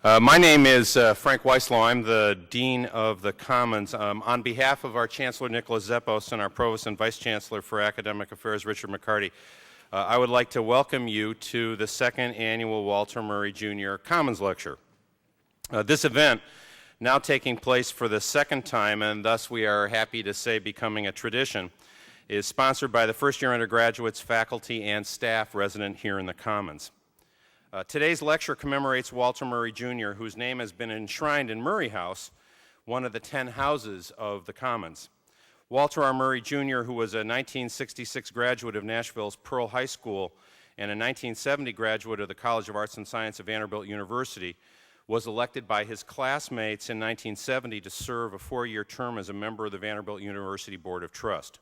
My name is Frank Weislow. I'm the Dean of the Commons. On behalf of our Chancellor Nicholas Zeppos and our Provost and Vice Chancellor for Academic Affairs Richard McCarty, I would like to welcome you to the second annual Walter Murray Jr. Commons Lecture. This event, now taking place for the second time, and thus we are happy to say becoming a tradition, is sponsored by the first-year undergraduates, faculty, and staff resident here in the Commons. Today's lecture commemorates Walter Murray Jr., whose name has been enshrined in Murray House, one of the 10 houses of the Commons. Walter R. Murray Jr., who was a 1966 graduate of Nashville's Pearl High School and a 1970 graduate of the College of Arts and Science of Vanderbilt University, was elected by his classmates in 1970 to serve a 4-year term as a member of the Vanderbilt University Board of Trust.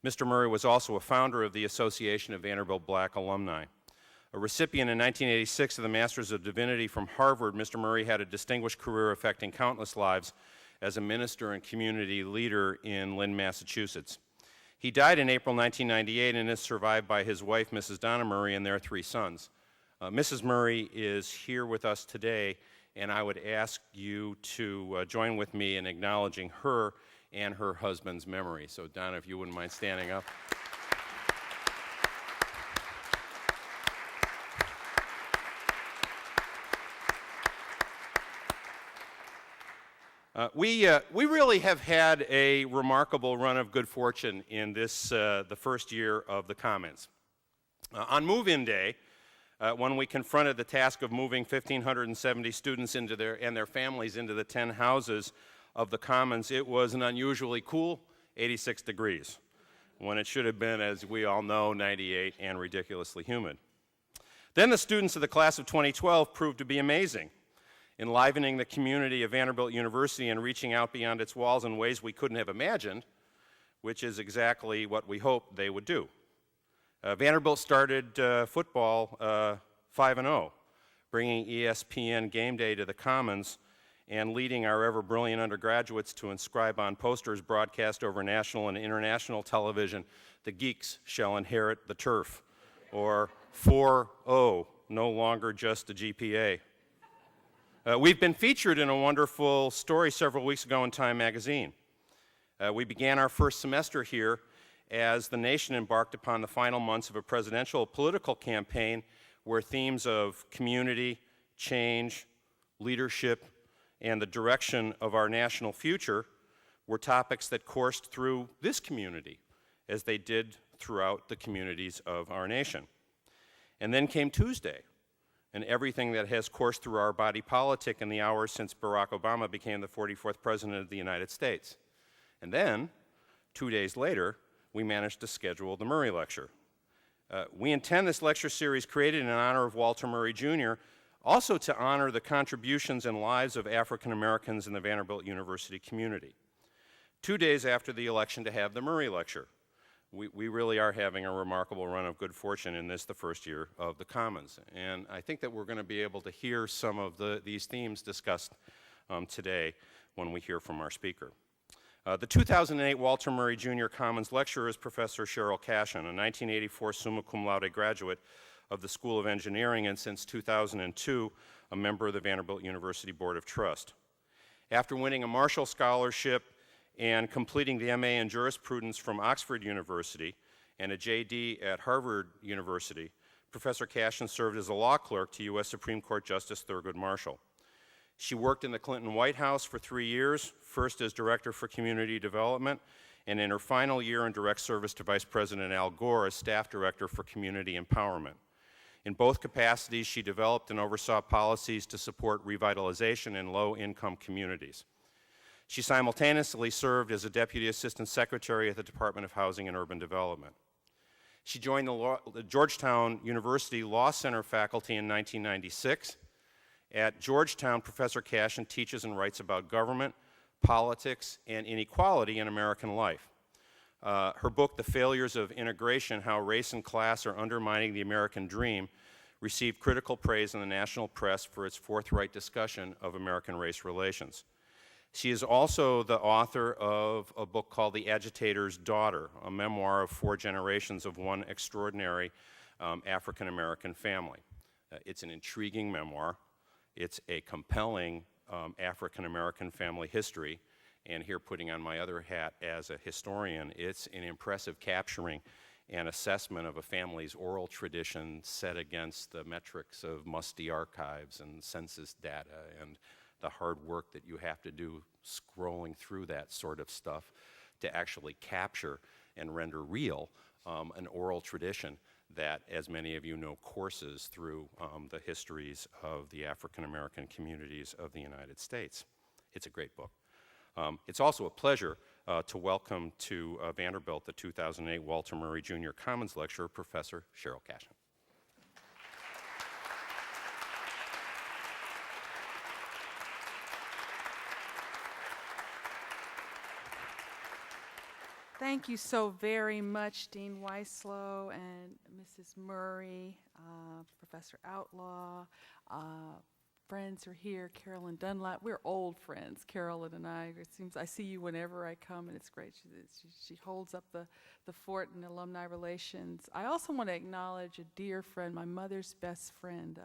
Mr. Murray was also a founder of the Association of Vanderbilt Black Alumni. A recipient in 1986 of the Masters of Divinity from Harvard, Mr. Murray had a distinguished career affecting countless lives as a minister and community leader in Lynn, Massachusetts. He died in April 1998 and is survived by his wife, Mrs. Donna Murray, and their 3 sons. Mrs. Murray is here with us today, and I would ask you to join with me in acknowledging her and her husband's memory. So, Donna, if you wouldn't mind standing up. We really have had a remarkable run of good fortune in this, the first year of the Commons. On move-in day, when we confronted the task of moving 1,570 students and their families into the 10 houses of the Commons, it was an unusually cool 86 degrees, when it should have been, as we all know, 98 and ridiculously humid. Then the students of the class of 2012 proved to be amazing, enlivening the community of Vanderbilt University and reaching out beyond its walls in ways we couldn't have imagined, which is exactly what we hoped they would do. Vanderbilt started football 5-0, bringing ESPN Game Day to the Commons and leading our ever-brilliant undergraduates to inscribe on posters broadcast over national and international television, "The geeks shall inherit the turf," or 4-0, no longer just a GPA. We've been featured in a wonderful story several weeks ago in Time magazine. We began our first semester here as the nation embarked upon the final months of a presidential political campaign where themes of community, change, leadership, and the direction of our national future were topics that coursed through this community, as they did throughout the communities of our nation. And then came Tuesday, and everything that has coursed through our body politic in the hours since Barack Obama became the 44th President of the United States. And then, 2 days later, we managed to schedule the Murray Lecture. We intend this lecture series created in honor of Walter Murray Jr., also to honor the contributions and lives of African Americans in the Vanderbilt University community. 2 days after the election to have the Murray Lecture. We really are having a remarkable run of good fortune in this, the first year of the Commons. And I think that we're going to be able to hear some of these themes discussed today when we hear from our speaker. The 2008 Walter Murray Jr. Commons lecturer is Professor Sheryll Cashin, a 1984 summa cum laude graduate of the School of Engineering and since 2002 a member of the Vanderbilt University Board of Trust. After winning a Marshall Scholarship and completing the MA in Jurisprudence from Oxford University and a JD at Harvard University, Professor Cashin served as a law clerk to U.S. Supreme Court Justice Thurgood Marshall. She worked in the Clinton White House for 3 years, first as Director for Community Development, and in her final year in direct service to Vice President Al Gore as Staff Director for Community Empowerment. In both capacities, she developed and oversaw policies to support revitalization in low-income communities. She simultaneously served as a Deputy Assistant Secretary at the Department of Housing and Urban Development. She joined the Georgetown University Law Center faculty in 1996. At Georgetown, Professor Cashin teaches and writes about government, politics, and inequality in American life. Her book, The Failures of Integration, How Race and Class Are Undermining the American Dream, received critical praise in the national press for its forthright discussion of American race relations. She is also the author of a book called The Agitators Daughter, a memoir of 4 generations of one extraordinary African-American family. It's an intriguing memoir. It's a compelling African-American family history, and here putting on my other hat as a historian, it's an impressive capturing and assessment of a family's oral tradition set against the metrics of musty archives and census data and the hard work that you have to do scrolling through that sort of stuff to actually capture and render real an oral tradition that, as many of you know, courses through the histories of the African-American communities of the United States. It's a great book. It's also a pleasure to welcome to Vanderbilt the 2008 Walter Murray Jr. Commons Lecturer, Professor Sheryll Cashin. Thank you so very much, Dean Weislow and Mrs. Murray, Professor Outlaw, friends are here, Carolyn Dunlap. We're old friends, Carolyn and I. It seems I see you whenever I come, and it's great. She holds up the fort in alumni relations. I also want to acknowledge a dear friend, my mother's best friend,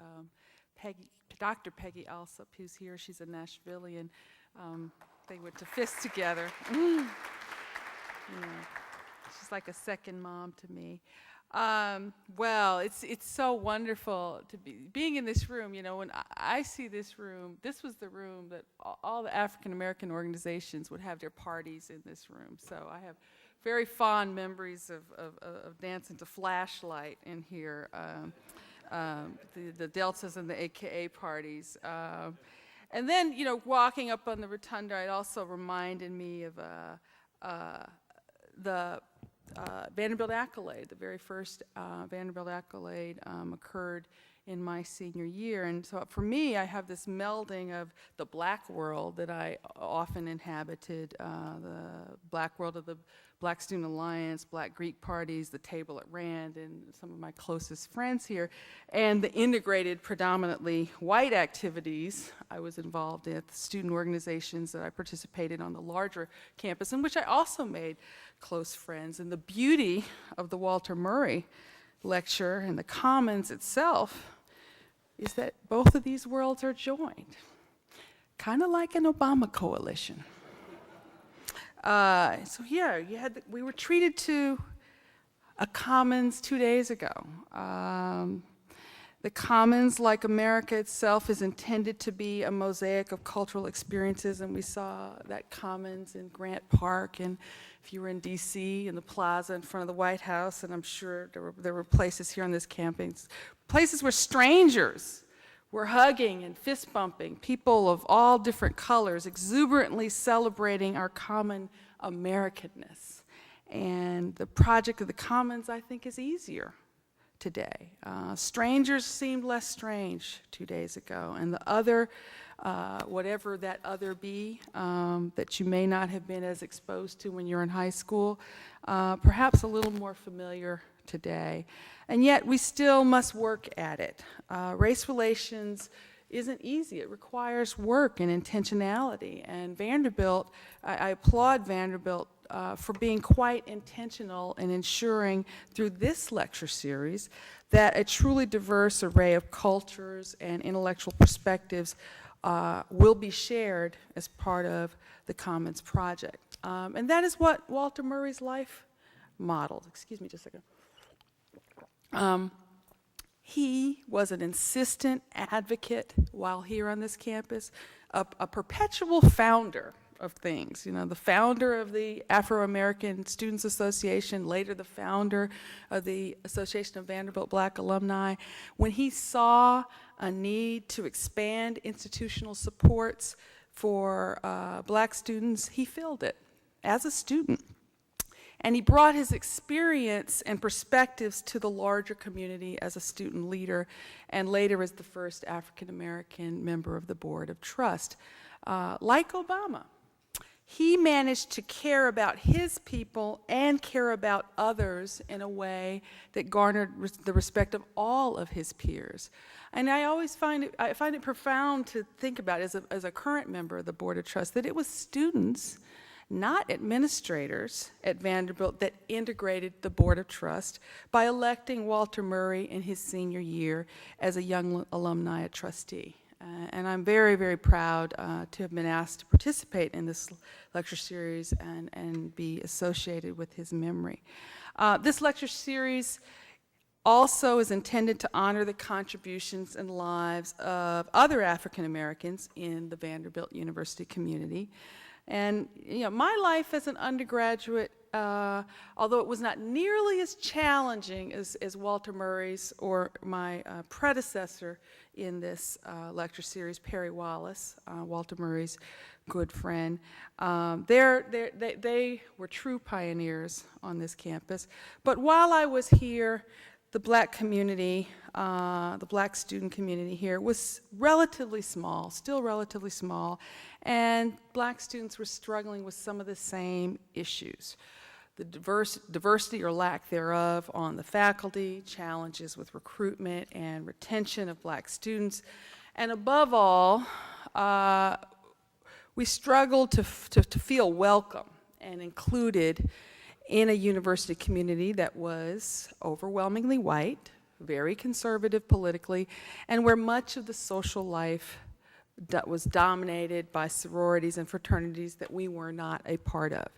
Dr. Peggy Alsop, who's here. She's a Nashvilleian. They went to FIST together. Yeah. She's like a second mom to me. Well, it's so wonderful to being in this room. You know, when I see this room, this was the room that all the African American organizations would have their parties in this room. So I have very fond memories of dancing to Flashlight in here, the Deltas and the AKA parties. And then, you know, walking up on the rotunda, it also reminded me of the Vanderbilt Accolade. The very first Vanderbilt Accolade occurred in my senior year. And so for me, I have this melding of the black world that I often inhabited, the black world of the Black Student Alliance, Black Greek parties, the table at Rand, and some of my closest friends here, and the integrated, predominantly white activities I was involved in, the student organizations that I participated on the larger campus, in which I also made close friends. And the beauty of the Walter Murray lecture and the Commons itself is that both of these worlds are joined, kind of like an Obama coalition. So here, we were treated to a Commons 2 days ago. The Commons, like America itself, is intended to be a mosaic of cultural experiences, and we saw that Commons in Grant Park, and if you were in DC, in the plaza in front of the White House, and I'm sure there were places here on this campus, places where strangers were hugging and fist bumping, people of all different colors, exuberantly celebrating our common Americanness. And the project of the Commons, I think, is easier today. Strangers seemed less strange 2 days ago, and the other, whatever that other be, that you may not have been as exposed to when you're in high school, perhaps a little more familiar today. And yet we still must work at it. Race relations isn't easy. It requires work and intentionality. And Vanderbilt, I applaud Vanderbilt for being quite intentional in ensuring through this lecture series that a truly diverse array of cultures and intellectual perspectives will be shared as part of the Commons project. And that is what Walter Murray's life modeled. Excuse me just a second. He was an insistent advocate while here on this campus, a perpetual founder of things. You know, the founder of the Afro-American Students Association, later the founder of the Association of Vanderbilt Black Alumni. When he saw a need to expand institutional supports for black students, he filled it as a student. And he brought his experience and perspectives to the larger community as a student leader, and later as the first African-American member of the Board of Trust. Like Obama, he managed to care about his people and care about others in a way that garnered the respect of all of his peers. And I always find it profound to think about as a current member of the Board of Trust that it was students, not administrators at Vanderbilt, that integrated the Board of Trust by electing Walter Murray in his senior year as a young alumni, a trustee. And I'm very, very proud to have been asked to participate in this lecture series and be associated with his memory. This lecture series also is intended to honor the contributions and lives of other African Americans in the Vanderbilt University community. And my life as an undergraduate, although it was not nearly as challenging as Walter Murray's or my predecessor in this lecture series, Perry Wallace, Walter Murray's good friend. They were true pioneers on this campus. But while I was here, the black community, the black student community here was relatively small, still relatively small, and black students were struggling with some of the same issues. The diversity or lack thereof on the faculty, challenges with recruitment and retention of black students, and above all, we struggled to feel welcome and included in a university community that was overwhelmingly white, very conservative politically, and where much of the social life was dominated by sororities and fraternities that we were not a part of.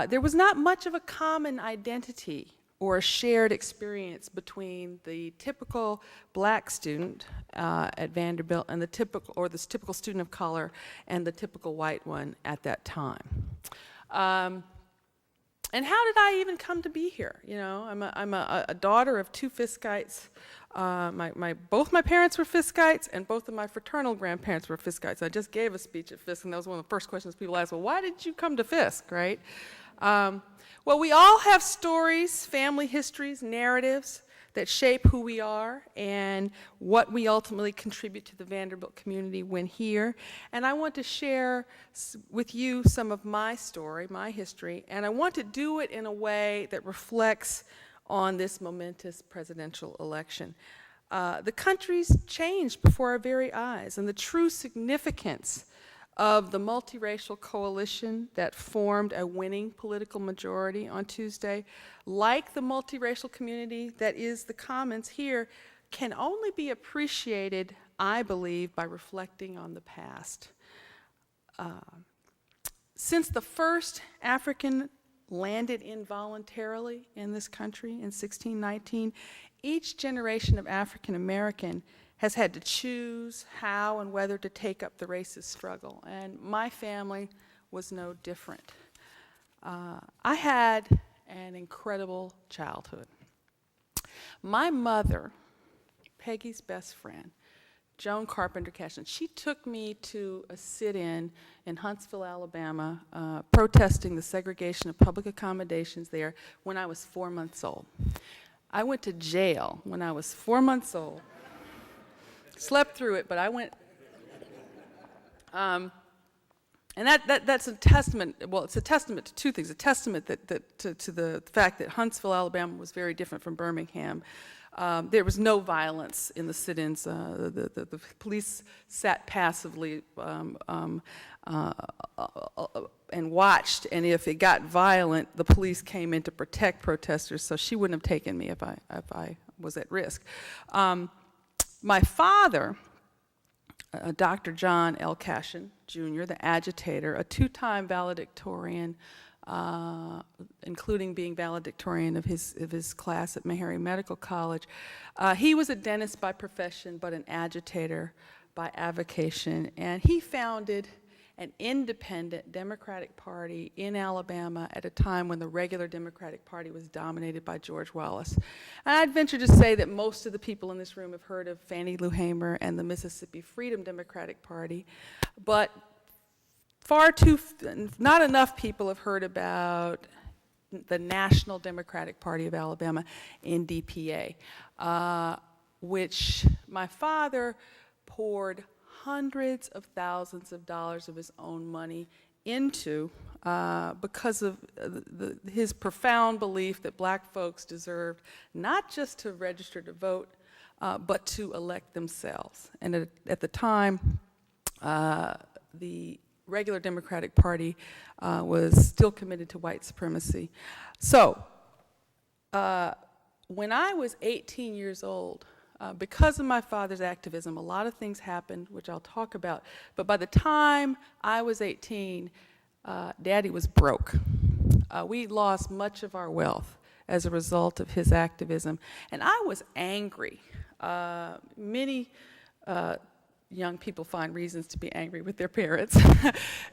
There was not much of a common identity or a shared experience between the typical black student at Vanderbilt and the typical student of color and the typical white one at that time. And how did I even come to be here? I'm a daughter of two Fiskites. Both my parents were Fiskites, and both of my fraternal grandparents were Fiskites. I just gave a speech at Fisk, and that was one of the first questions people asked, well, why did you come to Fisk, right? Well, we all have stories, family histories, narratives that shape who we are and what we ultimately contribute to the Vanderbilt community when here. And I want to share with you some of my story, my history, and I want to do it in a way that reflects on this momentous presidential election. The country's changed before our very eyes, and the true significance of the multiracial coalition that formed a winning political majority on Tuesday, like the multiracial community that is the Commons here, can only be appreciated, I believe, by reflecting on the past. Since the first African landed involuntarily in this country in 1619, each generation of African American has had to choose how and whether to take up the racist struggle, and my family was no different. I had an incredible childhood. My mother, Peggy's best friend, Joan Carpenter Cashin, she took me to a sit-in in Huntsville, Alabama, protesting the segregation of public accommodations there when I was 4 months old. I went to jail when I was 4 months old. Slept through it, but I went, and that's a testament, well, it's a testament to two things, a testament to the fact that Huntsville, Alabama was very different from Birmingham. There was no violence in the sit-ins. The police sat passively and watched, and if it got violent, the police came in to protect protesters, so she wouldn't have taken me if I was at risk. My father, Dr. John L. Cashin, Jr., the agitator, a two-time valedictorian, including being valedictorian of his class at Meharry Medical College. He was a dentist by profession, but an agitator by avocation, and he founded an independent Democratic Party in Alabama at a time when the regular Democratic Party was dominated by George Wallace. And I'd venture to say that most of the people in this room have heard of Fannie Lou Hamer and the Mississippi Freedom Democratic Party, but not enough people have heard about the National Democratic Party of Alabama, NDPA, which my father poured hundreds of thousands of dollars of his own money into because of his profound belief that black folks deserved not just to register to vote, but to elect themselves. And at the time, the regular Democratic Party was still committed to white supremacy. So when I was 18 years old, because of my father's activism, a lot of things happened, which I'll talk about. But by the time I was 18, Daddy was broke. We lost much of our wealth as a result of his activism. And I was angry. Many young people find reasons to be angry with their parents.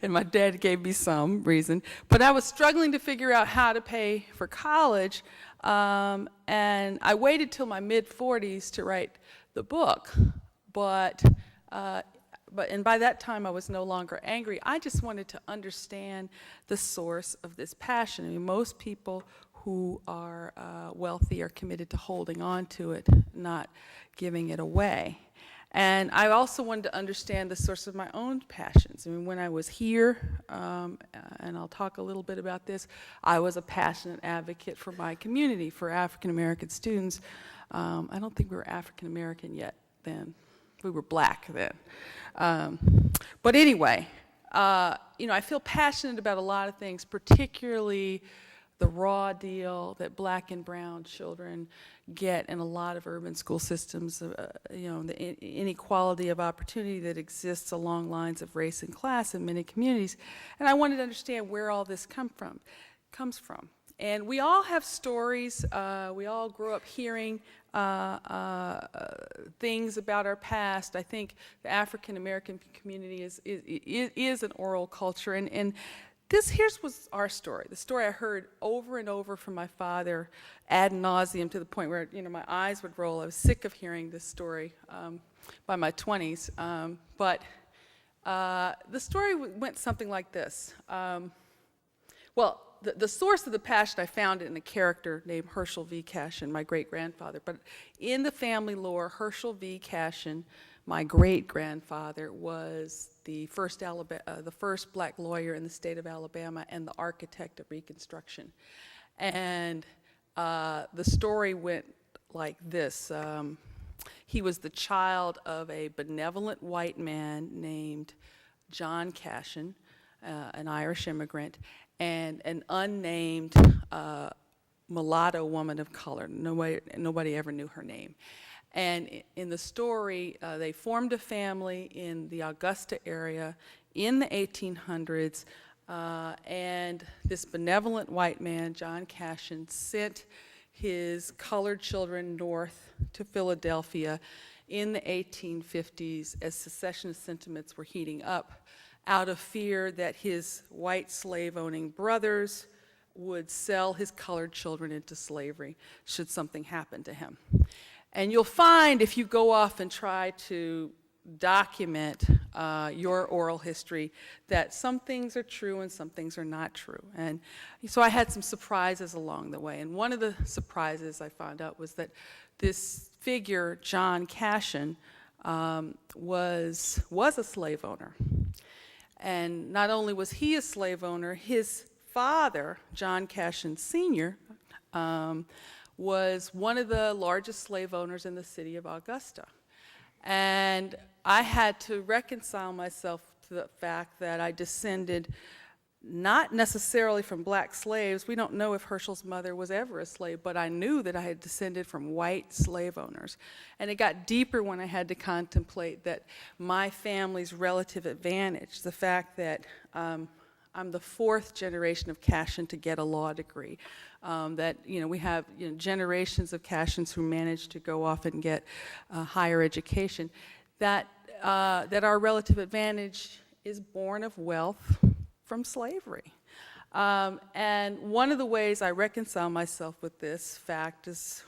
And my dad gave me some reason. But I was struggling to figure out how to pay for college. And I waited till my mid-40s to write the book. But by that time I was no longer angry. I just wanted to understand the source of this passion. I mean, most people who are wealthy are committed to holding on to it, not giving it away. And I also wanted to understand the source of my own passions. I mean, when I was here, and I'll talk a little bit about this, I was a passionate advocate for my community, for African American students. I don't think we were African American yet then. We were black then. But anyway, I feel passionate about a lot of things, particularly the raw deal that black and brown children get in a lot of urban school systems, the inequality of opportunity that exists along lines of race and class in many communities. And I wanted to understand where all this comes from. And we all have stories. We all grew up hearing things about our past. I think the African American community is an oral culture, and here's was our story. The story I heard over and over from my father ad nauseum, to the point where my eyes would roll. I was sick of hearing this story by my 20s. But the story went something like this. The source of the passion, I found it in a character named Sheryll V. Cashin, my great-grandfather. But in the family lore, Sheryll V. Cashin, my great-grandfather, was the first black lawyer in the state of Alabama and the architect of Reconstruction. And the story went like this. He was the child of a benevolent white man named John Cashin, an Irish immigrant, and an unnamed mulatto woman of color. Nobody ever knew her name. And in the story, they formed a family in the Augusta area in the 1800s, and this benevolent white man, John Cashin, sent his colored children north to Philadelphia in the 1850s as secessionist sentiments were heating up, out of fear that his white slave-owning brothers would sell his colored children into slavery should something happen to him. And you'll find, if you go off and try to document your oral history, that some things are true and some things are not true. And so I had some surprises along the way. And one of the surprises I found out was that this figure, John Cashin, was a slave owner. And not only was he a slave owner, his father, John Cashin Sr., was one of the largest slave owners in the city of Augusta. And I had to reconcile myself to the fact that I descended not necessarily from black slaves. We don't know if Sheryll's mother was ever a slave, but I knew that I had descended from white slave owners. And it got deeper when I had to contemplate that my family's relative advantage, the fact that I'm the fourth generation of Cashin to get a law degree, that we have generations of Cashins who managed to go off and get higher education, that our relative advantage is born of wealth from slavery. And one of the ways I reconcile myself with this fact is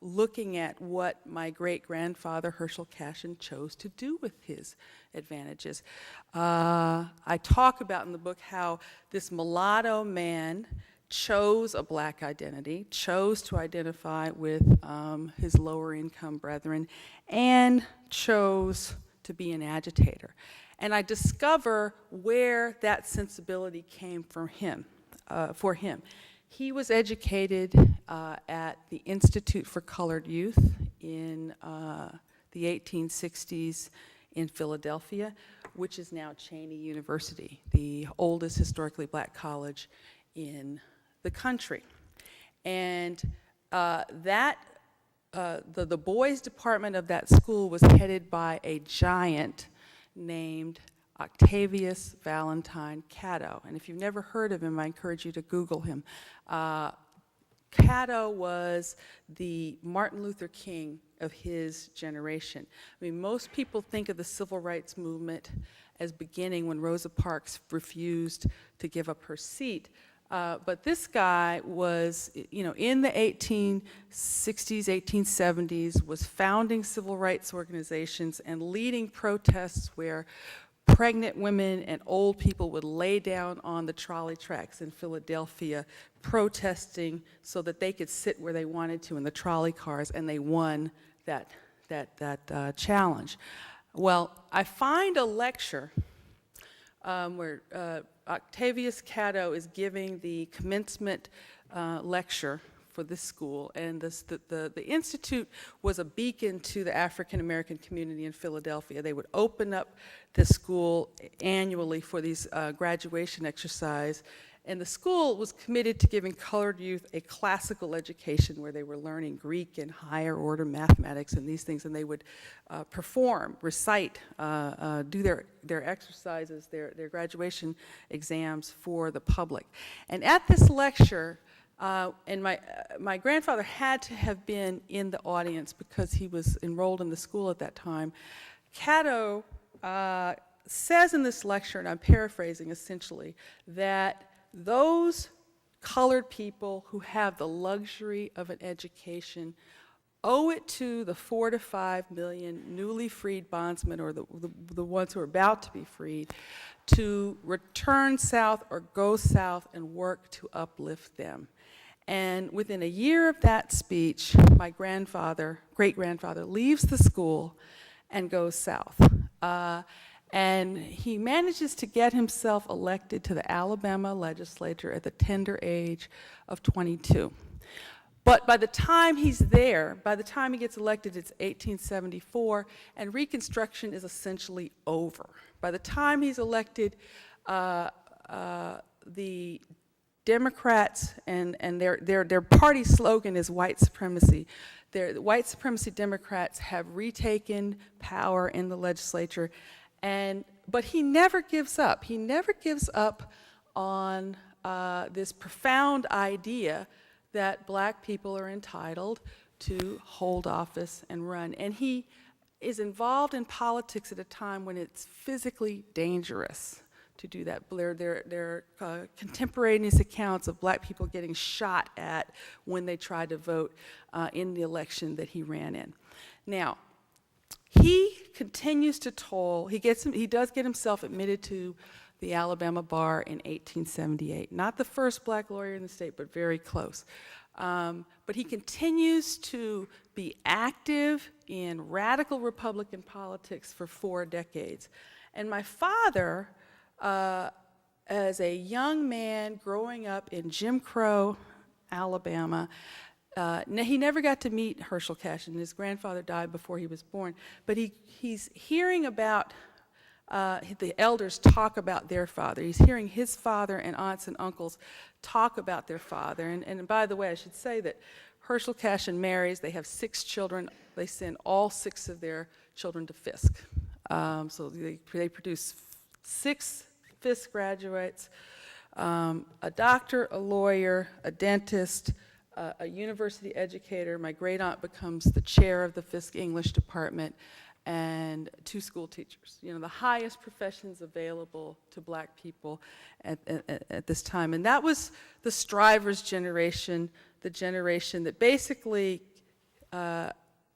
looking at what my great-grandfather, Sheryll Cashin, chose to do with his advantages. I talk about in the book how this mulatto man chose a black identity, chose to identify with his lower-income brethren, and chose to be an agitator. And I discover where that sensibility came from him, for him. He was educated at the Institute for Colored Youth in the 1860s in Philadelphia, which is now Cheyney University, the oldest historically black college in the country. And that the boys' department of that school was headed by a giant named Octavius Valentine Catto. And if you've never heard of him, I encourage you to Google him. Catto was the Martin Luther King of his generation. I mean, most people think of the civil rights movement as beginning when Rosa Parks refused to give up her seat. But this guy was, in the 1860s, 1870s, was founding civil rights organizations and leading protests where pregnant women and old people would lay down on the trolley tracks in Philadelphia protesting so that they could sit where they wanted to in the trolley cars, and they won that challenge. Well, I find a lecture where Octavius Catto is giving the commencement lecture for this school, and the Institute was a beacon to the African American community in Philadelphia. They would open up the school annually for these graduation exercise, and the school was committed to giving colored youth a classical education where they were learning Greek and higher order mathematics and these things, and they would perform, recite, do their exercises, their graduation exams for the public. And at this lecture, and my grandfather had to have been in the audience because he was enrolled in the school at that time. Catto says in this lecture, and I'm paraphrasing essentially, that those colored people who have the luxury of an education owe it to the 4 to 5 million newly freed bondsmen, or the ones who are about to be freed, to return south or go south and work to uplift them. And within a year of that speech, my great-grandfather, leaves the school and goes south. And he manages to get himself elected to the Alabama legislature at the tender age of 22. But by the time he's there, by the time he gets elected, it's 1874, and Reconstruction is essentially over. By the time he's elected, the Democrats and their party slogan is white supremacy. The white supremacy Democrats have retaken power in the legislature, but he never gives up. He never gives up on this profound idea that black people are entitled to hold office and run. And he is involved in politics at a time when it's physically dangerous to do that. There are contemporaneous accounts of black people getting shot at when they tried to vote in the election that he ran in. Now, he continues to toil. He does get himself admitted to the Alabama bar in 1878. Not the first black lawyer in the state, but very close. But he continues to be active in radical Republican politics for 4 decades. And my father, as a young man growing up in Jim Crow, Alabama, he never got to meet Herschel Cashin. His grandfather died before he was born. But he's hearing about the elders talk about their father. He's hearing his father and aunts and uncles talk about their father. And by the way, I should say that Herschel Cashin marries. They have 6 children. They send all 6 of their children to Fisk. So they produce 6 Fisk graduates, a doctor, a lawyer, a dentist, a university educator. My great aunt becomes the chair of the Fisk English department, and 2 school teachers. The highest professions available to black people at this time. And that was the Strivers generation, the generation that basically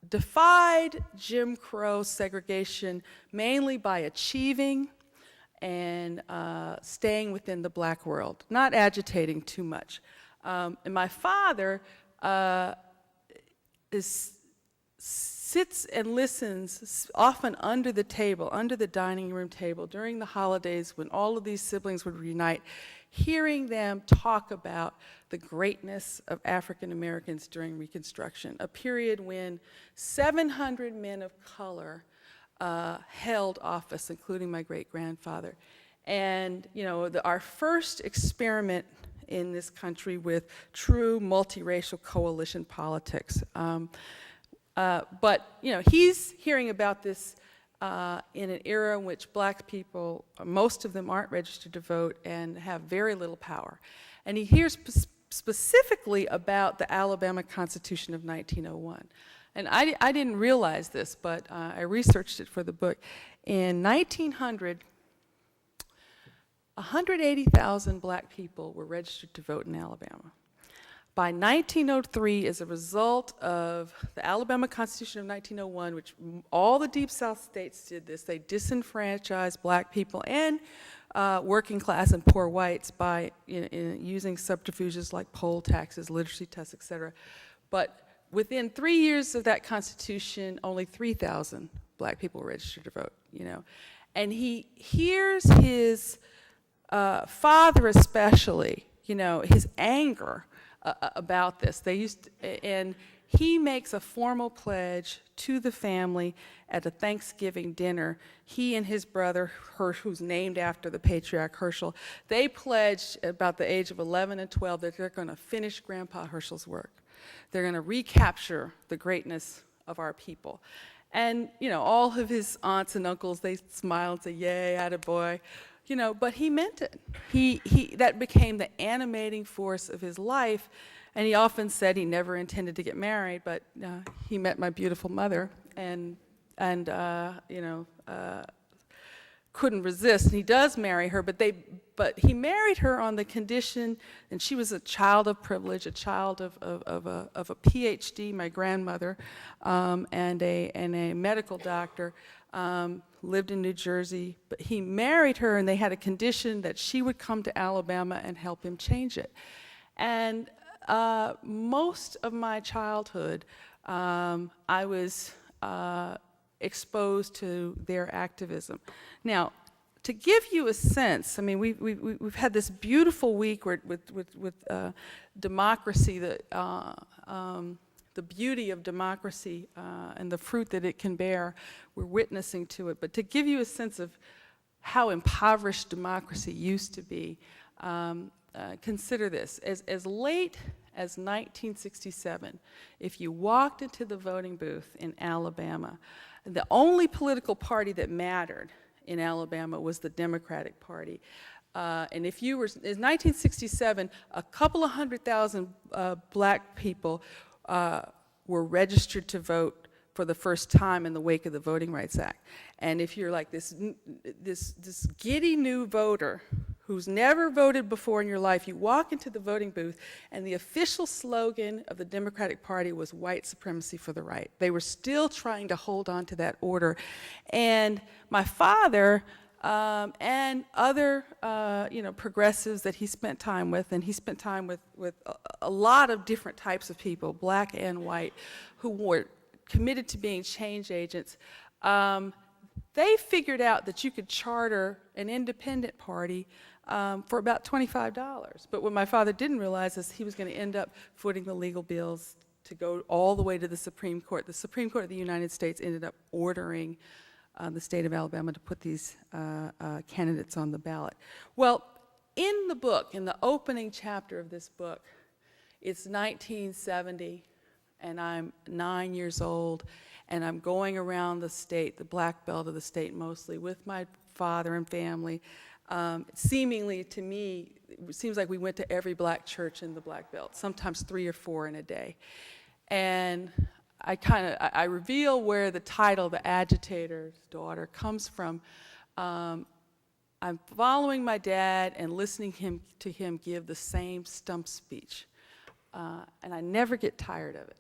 defied Jim Crow segregation mainly by achieving and staying within the black world, not agitating too much. And my father sits and listens often under the table, under the dining room table during the holidays when all of these siblings would reunite, hearing them talk about the greatness of African Americans during Reconstruction, a period when 700 men of color held office, including my great-grandfather. And our first experiment in this country with true multiracial coalition politics. But, you know, he's hearing about this in an era in which black people, most of them aren't registered to vote and have very little power. And he hears specifically about the Alabama Constitution of 1901. And I didn't realize this, but I researched it for the book. In 1900, 180,000 black people were registered to vote in Alabama. By 1903, as a result of the Alabama Constitution of 1901, which all the Deep South states did this, they disenfranchised black people and working class and poor whites by using subterfuges like poll taxes, literacy tests, et cetera. But within 3 years of that Constitution, only 3,000 black people were registered to vote, you know. And he hears his father especially, you know, his anger about this. And he makes a formal pledge to the family at a Thanksgiving dinner. He and his brother, who's named after the patriarch Herschel, they pledged about the age of 11 and 12 that they're going to finish Grandpa Herschel's work. They're going to recapture the greatness of our people. And, you know, all of his aunts and uncles, they smile and say, yay, attaboy. You know, but he meant it. That became the animating force of his life, and he often said he never intended to get married, but he met my beautiful mother, and you know, couldn't resist. And he does marry her, but he married her on the condition, and she was a child of privilege, a child of a PhD, my grandmother, and a medical doctor. Lived in New Jersey, but he married her, and they had a condition that she would come to Alabama and help him change it. And most of my childhood, I was exposed to their activism. Now, to give you a sense, I mean, we've had this beautiful week with democracy, the beauty of democracy and the fruit that it can bear. We're witnessing to it. But to give you a sense of how impoverished democracy used to be, consider this. As late as 1967, if you walked into the voting booth in Alabama, the only political party that mattered in Alabama was the Democratic Party. And if you were, in 1967, a couple of 100,000 black people were registered to vote for the first time in the wake of the Voting Rights Act. And if you're like this giddy new voter who's never voted before in your life, you walk into the voting booth, and the official slogan of the Democratic Party was white supremacy for the right. They were still trying to hold on to that order. And my father and other progressives that he spent time with, and he spent time with a lot of different types of people, black and white, who were committed to being change agents. They figured out that you could charter an independent party for about $25. But what my father didn't realize is he was going to end up footing the legal bills to go all the way to the Supreme Court. The Supreme Court of the United States ended up ordering the state of Alabama to put these candidates on the ballot. Well, in the book, in the opening chapter of this book, it's 1970, and I'm 9 years old, and I'm going around the state, the black belt of the state mostly, with my father and family. Seemingly to me, it seems like we went to every black church in the black belt, sometimes 3 or 4 in a day. And I reveal where the title, The Agitator's Daughter, comes from. I'm following my dad and listening to him give the same stump speech. And I never get tired of it.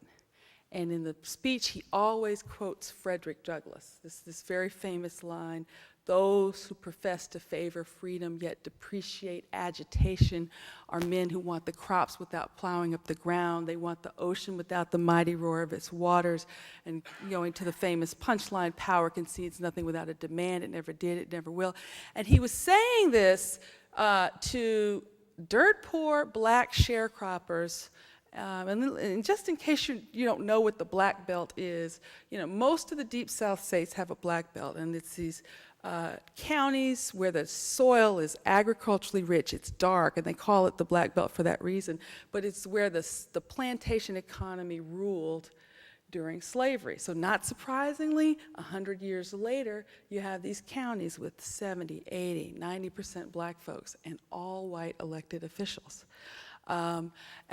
And in the speech, he always quotes Frederick Douglass, this very famous line, "Those who profess to favor freedom yet depreciate agitation are men who want the crops without plowing up the ground. They want the ocean without the mighty roar of its waters." And going to the famous punchline, "Power concedes nothing without a demand. It never did, it never will." And he was saying this to dirt poor black sharecroppers. And just in case you don't know what the black belt is, most of the Deep South states have a black belt, and it's these counties where the soil is agriculturally rich. It's dark, and they call it the black belt for that reason. But it's where the plantation economy ruled during slavery. So not surprisingly, 100 years later, you have these counties with 70, 80, 90% black folks and all white elected officials. And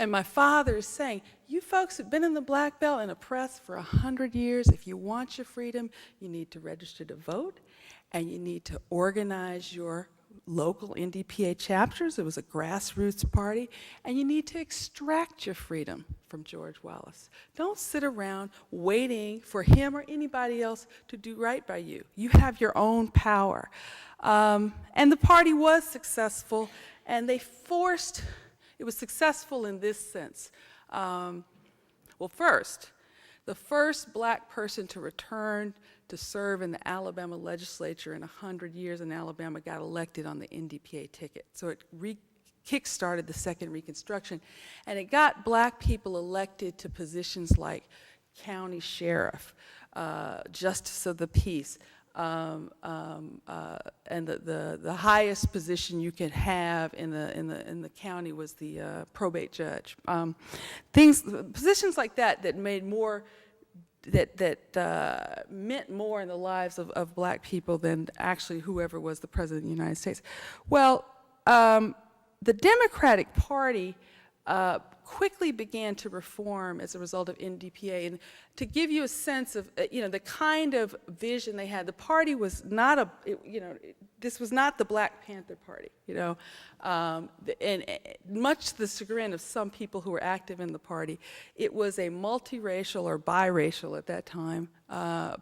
my father is saying, you folks have been in the Black Belt and oppressed for 100 years. If you want your freedom, you need to register to vote, and you need to organize your local NDPA chapters. It was a grassroots party. And you need to extract your freedom from George Wallace. Don't sit around waiting for him or anybody else to do right by you. You have your own power. And the party was successful, and they forced, it was successful in this sense. Well, first, the first black person to return to serve in the Alabama legislature in 100 years in Alabama got elected on the NDPA ticket. So it kick-started the Second Reconstruction, and it got black people elected to positions like county sheriff, justice of the peace, and the highest position you could have in the county was the probate judge. Positions like that made more, that meant more in the lives of black people than actually whoever was the president of the United States. Well, the Democratic Party quickly began to reform as a result of NDPA. And to give you a sense of, the kind of vision they had, the party was not this was not the Black Panther Party, and much to the chagrin of some people who were active in the party, it was a multiracial or biracial at that time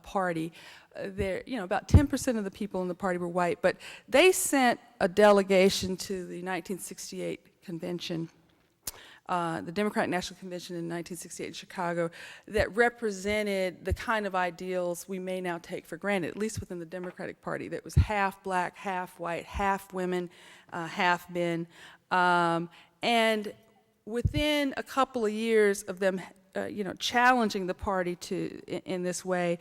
party. There, about 10% of the people in the party were white, but they sent a delegation to the 1968 convention, the Democratic National Convention in 1968 in Chicago, that represented the kind of ideals we may now take for granted, at least within the Democratic Party, that was half black, half white, half women, half men. And within a couple of years of them, challenging the party in this way,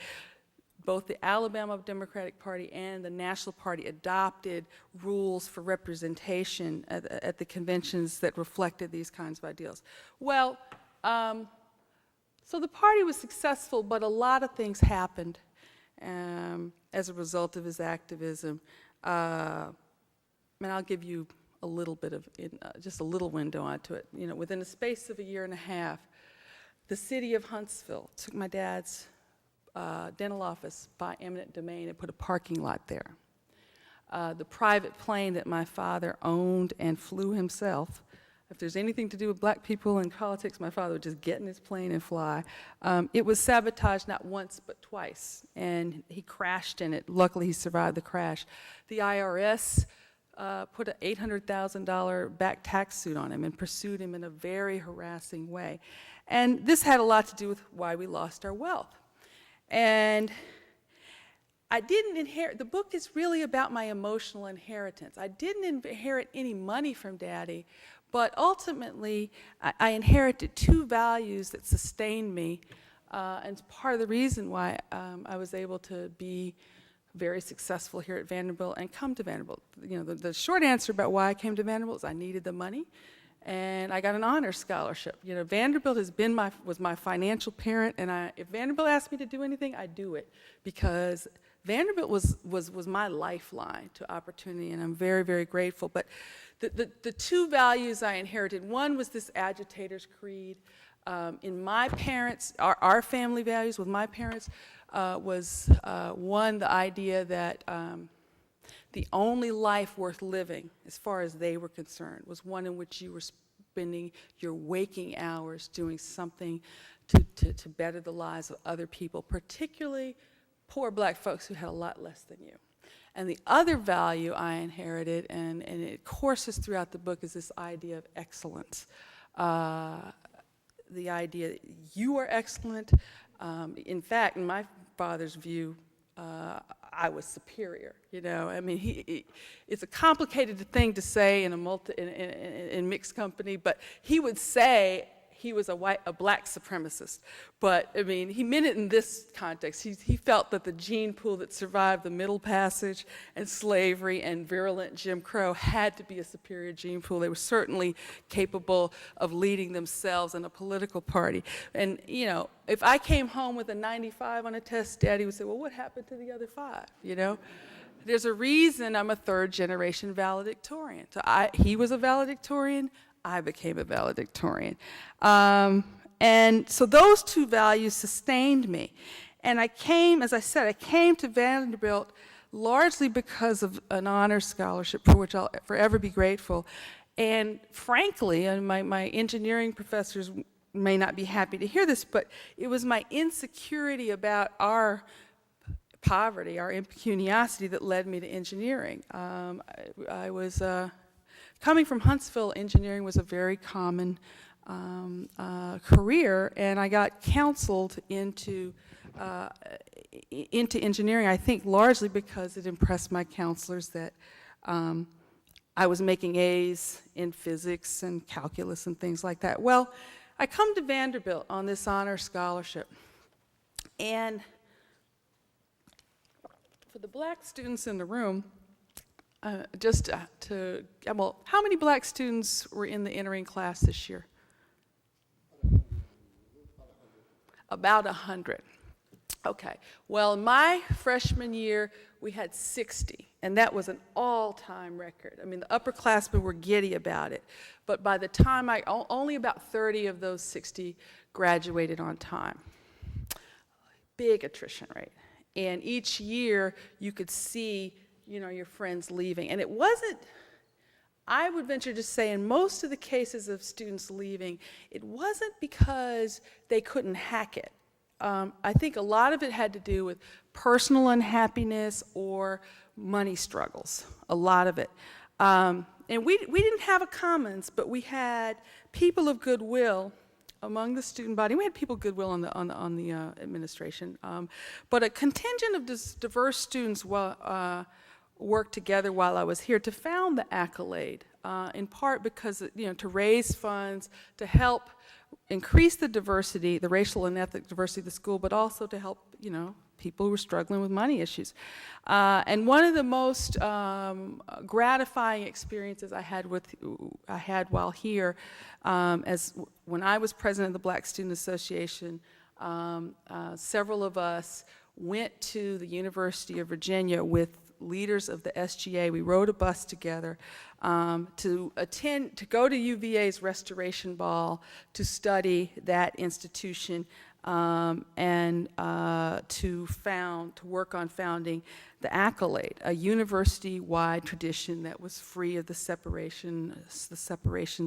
both the Alabama Democratic Party and the National Party adopted rules for representation at the conventions that reflected these kinds of ideals. Well, so the party was successful, but a lot of things happened as a result of his activism. And I'll give you a little bit of, just a little window onto it. Within the space of a year and a half, the city of Huntsville took my dad's dental office by eminent domain and put a parking lot there. The private plane that my father owned and flew himself, if there's anything to do with black people in politics, my father would just get in his plane and fly. It was sabotaged not once but twice, and he crashed in it. Luckily, he survived the crash. The IRS put an $800,000 back tax suit on him and pursued him in a very harassing way. And this had a lot to do with why we lost our wealth. And I didn't inherit, the book is really about my emotional inheritance. I didn't inherit any money from Daddy, but ultimately I inherited two values that sustained me, and it's part of the reason why I was able to be very successful here at Vanderbilt and come to Vanderbilt. The short answer about why I came to Vanderbilt is I needed the money, and I got an honors scholarship. Vanderbilt was my financial parent, and if Vanderbilt asked me to do anything, I'd do it, because Vanderbilt was my lifeline to opportunity, and I'm very, very grateful. But the two values I inherited, one was this agitator's creed. In my parents, our family values with my parents was one, the idea that the only life worth living, as far as they were concerned, was one in which you were spending your waking hours doing something to better the lives of other people, particularly poor black folks who had a lot less than you. And the other value I inherited, and it courses throughout the book, is this idea of excellence. The idea that you are excellent. In fact, in my father's view, I was superior. It's a complicated thing to say in mixed company, but he would say, he was a black supremacist. But, I mean, he meant it in this context. He felt that the gene pool that survived the Middle Passage and slavery and virulent Jim Crow had to be a superior gene pool. They were certainly capable of leading themselves in a political party. And, you know, if I came home with a 95 on a test, Daddy would say, well, what happened to the other 5, you know? There's a reason I'm a third-generation valedictorian. So he was a valedictorian, I became a valedictorian. And so those 2 values sustained me. And I came, as I said, I came to Vanderbilt largely because of an honor scholarship for which I'll forever be grateful. And frankly, and my engineering professors may not be happy to hear this, but it was my insecurity about our poverty, our impecuniosity, that led me to engineering. I was coming from Huntsville. Engineering was a very common career, and I got counseled into engineering, I think largely because it impressed my counselors that I was making A's in physics and calculus and things like that. Well, I come to Vanderbilt on this honor scholarship, and for the black students in the room, well, how many black students were in the entering class this year? About 100. Okay. Well, my freshman year, we had 60, and that was an all-time record. I mean, the upperclassmen were giddy about it, but by the time only about 30 of those 60 graduated on time. Big attrition rate. And each year, you could see, you know, your friends leaving. And it wasn't, I would venture to say, in most of the cases of students leaving, it wasn't because they couldn't hack it. I think a lot of it had to do with personal unhappiness or money struggles, a lot of it. And we didn't have a commons, but we had people of goodwill among the student body. We had people of goodwill on the administration, but a contingent of diverse students worked together while I was here to found the Accolade, in part because, you know, to raise funds to help increase the diversity, the racial and ethnic diversity of the school, but also to help, you know, people who were struggling with money issues. And one of the most gratifying experiences I had while here, when I was president of the Black Student Association, several of us went to the University of Virginia with leaders of the SGA. We rode a bus together to go to UVA's Restoration Ball to study that institution and to work on founding the Accolade, a university-wide tradition that was free of the separations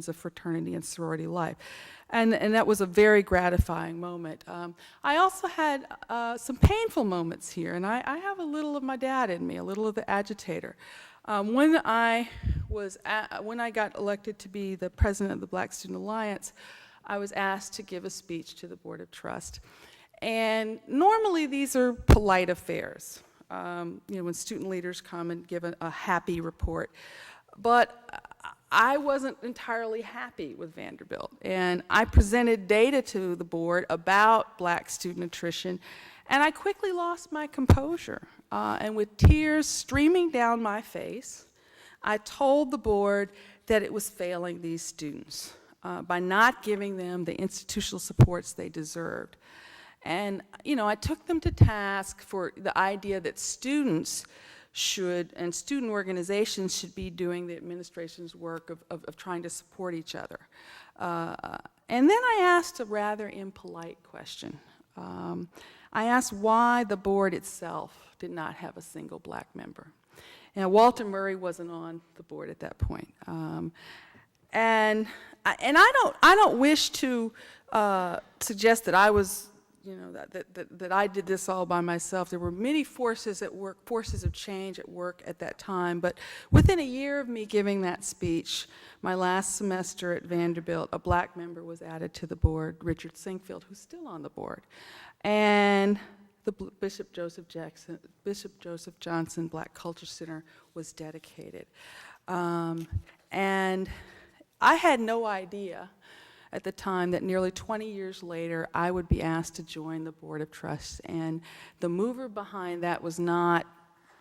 of fraternity and sorority life. And that was a very gratifying moment. I also had some painful moments here, and I have a little of my dad in me, a little of the agitator. When I got elected to be the president of the Black Student Alliance, I was asked to give a speech to the Board of Trust. And normally these are polite affairs, you know, when student leaders come and give a happy report. But I wasn't entirely happy with Vanderbilt. And I presented data to the board about black student attrition, and I quickly lost my composure. And with tears streaming down my face, I told the board that it was failing these students by not giving them the institutional supports they deserved. And, you know, I took them to task for the idea that students and student organizations should be doing the administration's work of trying to support each other. And then I asked a rather impolite question. I asked why the board itself did not have a single black member. Now, Walter Murray wasn't on the board at that point. And I don't wish to suggest that I was, you know, that I did this all by myself. There were many forces at work, forces of change at work at that time. But within a year of me giving that speech, my last semester at Vanderbilt, a black member was added to the board, Richard Singfield, who's still on the board. And the Bishop Joseph Johnson Black Culture Center was dedicated. And I had no idea at the time that nearly 20 years later, I would be asked to join the Board of Trusts. And the mover behind that was not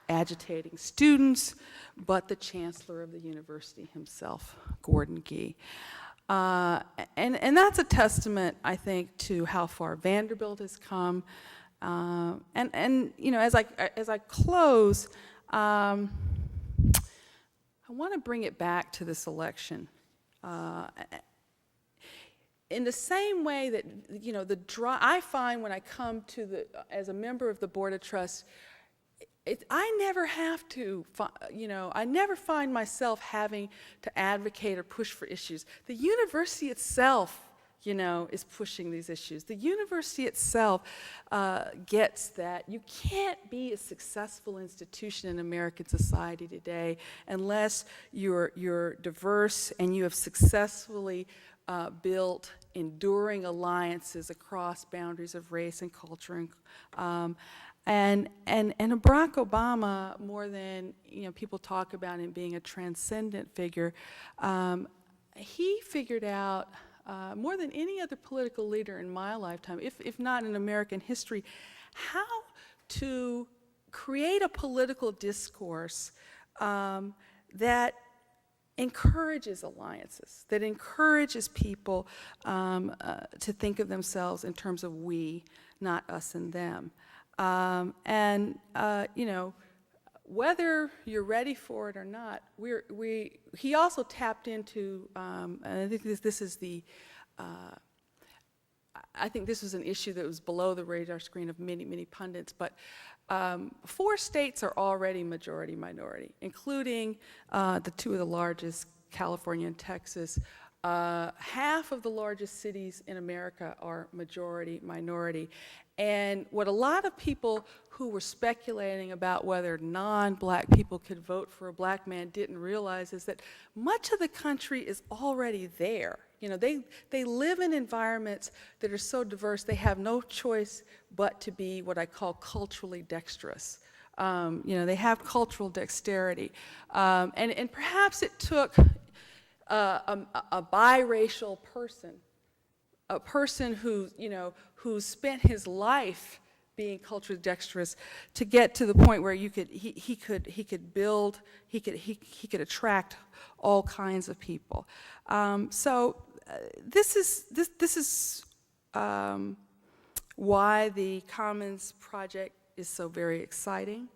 agitating students, but the chancellor of the university himself, Gordon Gee. And that's a testament, I think, to how far Vanderbilt has come. And you know, as I close, I want to bring it back to this election. In the same way that, you know, I find when I come to as a member of the Board of Trusts, I never have to, you know, I never find myself having to advocate or push for issues. The university itself, you know, is pushing these issues. The university itself gets that you can't be a successful institution in American society today unless you're diverse and you have successfully built enduring alliances across boundaries of race and culture. And Barack Obama, more than, you know, people talk about him being a transcendent figure, he figured out, more than any other political leader in my lifetime, if not in American history, how to create a political discourse that encourages alliances, that encourages people to think of themselves in terms of we, not us and them. You know, whether you're ready for it or not, he also tapped into, and I think this is I think this was an issue that was below the radar screen of many, many pundits, but 4 states are already majority-minority, including the 2 of the largest, California and Texas. Half of the largest cities in America are majority-minority. And what a lot of people who were speculating about whether non-black people could vote for a black man didn't realize is that much of the country is already there. You know, they live in environments that are so diverse, they have no choice but to be what I call culturally dexterous. You know, they have cultural dexterity. And perhaps it took a biracial person, a person who, you know, who spent his life being culturally dexterous to get to the point where he could build, he could attract all kinds of people. So this is why the Commons Project is so very exciting.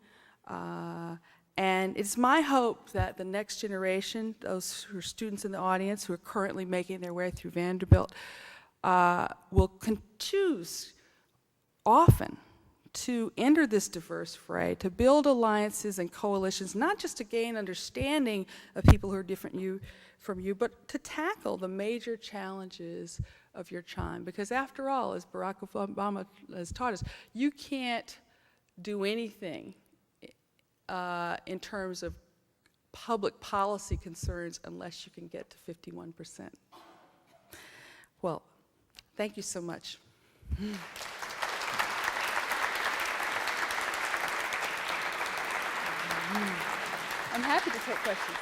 And it's my hope that the next generation, those who are students in the audience who are currently making their way through Vanderbilt, will choose often to enter this diverse fray, to build alliances and coalitions, not just to gain understanding of people who are different from you, but to tackle the major challenges of your time. Because after all, as Barack Obama has taught us, you can't do anything in terms of public policy concerns unless you can get to 51%. Well, thank you so much. I'm happy to take questions.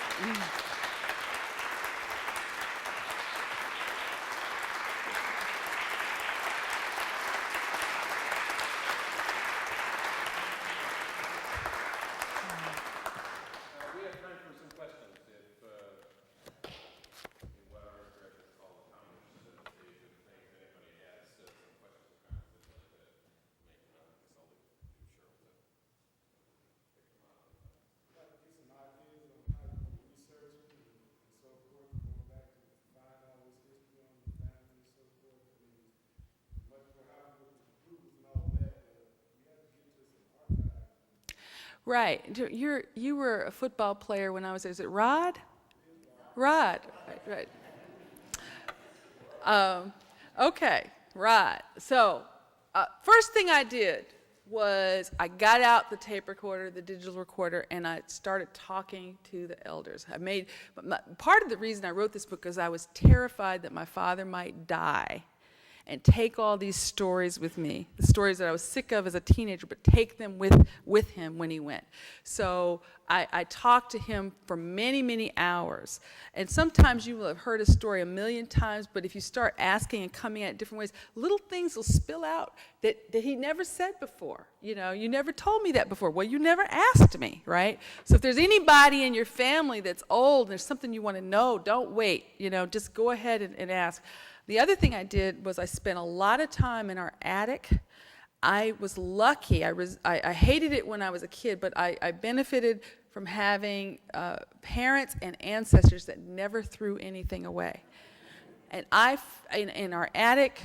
We have time for some questions. If what our directors call the comments stage of things, anybody has some questions or comments they'd like to make, I'll leave Sheryl to pick them out. I'd like to get some ideas on how you research and so forth, going back to find out what's history on the family and so forth. I mean, much for how to prove and all that, but we have to get to some archives. Right. You were a football player when I was there. Is it Rod? Rod. Right. Okay, Rod. So first thing I did was I got out the tape recorder, the digital recorder, and I started talking to the elders. Part of the reason I wrote this book is I was terrified that my father might die and take all these stories with me, the stories that I was sick of as a teenager, but take them with him when he went. So I talked to him for many, many hours. And sometimes you will have heard a story a million times, but if you start asking and coming at it different ways, little things will spill out that he never said before. You know, you never told me that before. Well, you never asked me, right? So if there's anybody in your family that's old and there's something you want to know, don't wait. You know, just go ahead and ask. The other thing I did was I spent a lot of time in our attic. I was lucky. I hated it when I was a kid, but I benefited from having parents and ancestors that never threw anything away. And in our attic,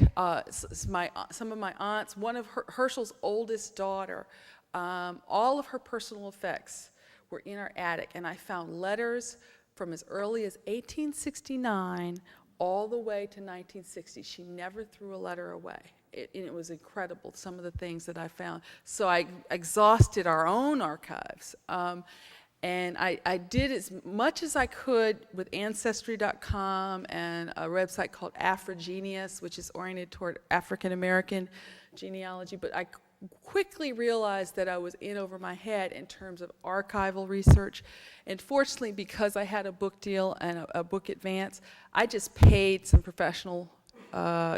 some of my aunts, one of Herschel's oldest daughter, all of her personal effects were in our attic. And I found letters from as early as 1869 all the way to 1960. She never threw a letter away. And it was incredible, some of the things that I found. So I exhausted our own archives. And I did as much as I could with Ancestry.com and a website called Afrogenius, which is oriented toward African American genealogy. But I quickly realized that I was in over my head in terms of archival research. And fortunately, because I had a book deal and a book advance, I just paid some professional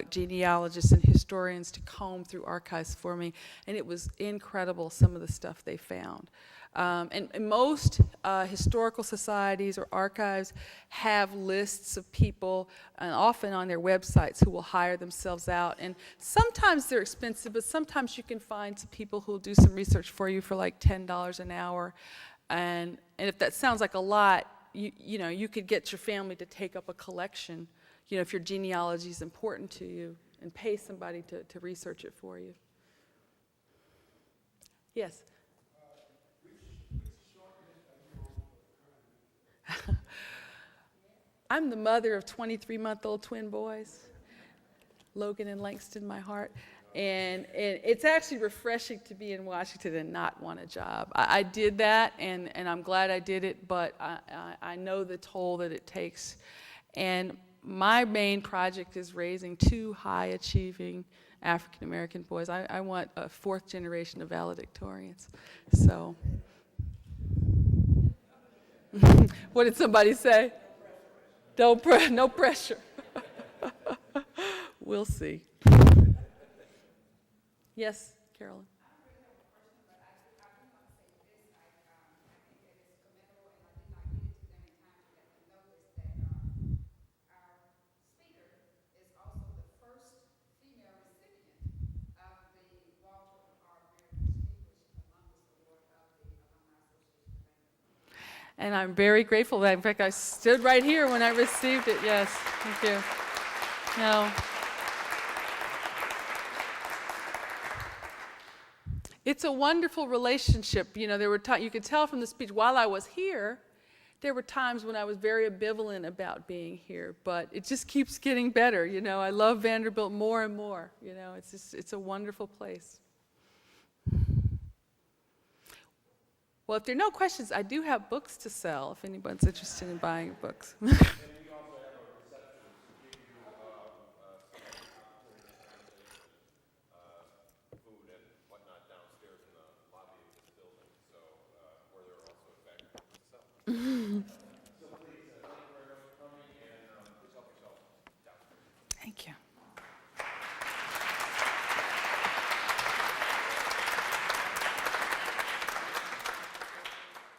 genealogists and historians to comb through archives for me. And it was incredible, some of the stuff they found. And most historical societies or archives have lists of people, and often on their websites, who will hire themselves out. And sometimes they're expensive, but sometimes you can find some people who will do some research for you for like $10 an hour. And if that sounds like a lot, you know, you could get your family to take up a collection, you know, if your genealogy is important to you, and pay somebody to research it for you. Yes? I'm the mother of 23-month-old twin boys, Logan and Langston, my heart. And it's actually refreshing to be in Washington and not want a job. I did that, and I'm glad I did it, but I know the toll that it takes. And my main project is raising 2 high-achieving African-American boys. I want a 4th generation of valedictorians. So, what did somebody say? No pressure. We'll see. Yes, Carolyn. And I'm very grateful that, in fact, I stood right here when I received it. Yes, thank you. No. It's a wonderful relationship. You know, there were you could tell from the speech, while I was here, there were times when I was very ambivalent about being here, but it just keeps getting better. You know, I love Vanderbilt more and more. You know, it's a wonderful place. Well, if there are no questions, I do have books to sell if anyone's interested in buying books. And we also have a receptionist to give you food and whatnot downstairs in the lobby of this building, so where there are also, in fact, books to sell.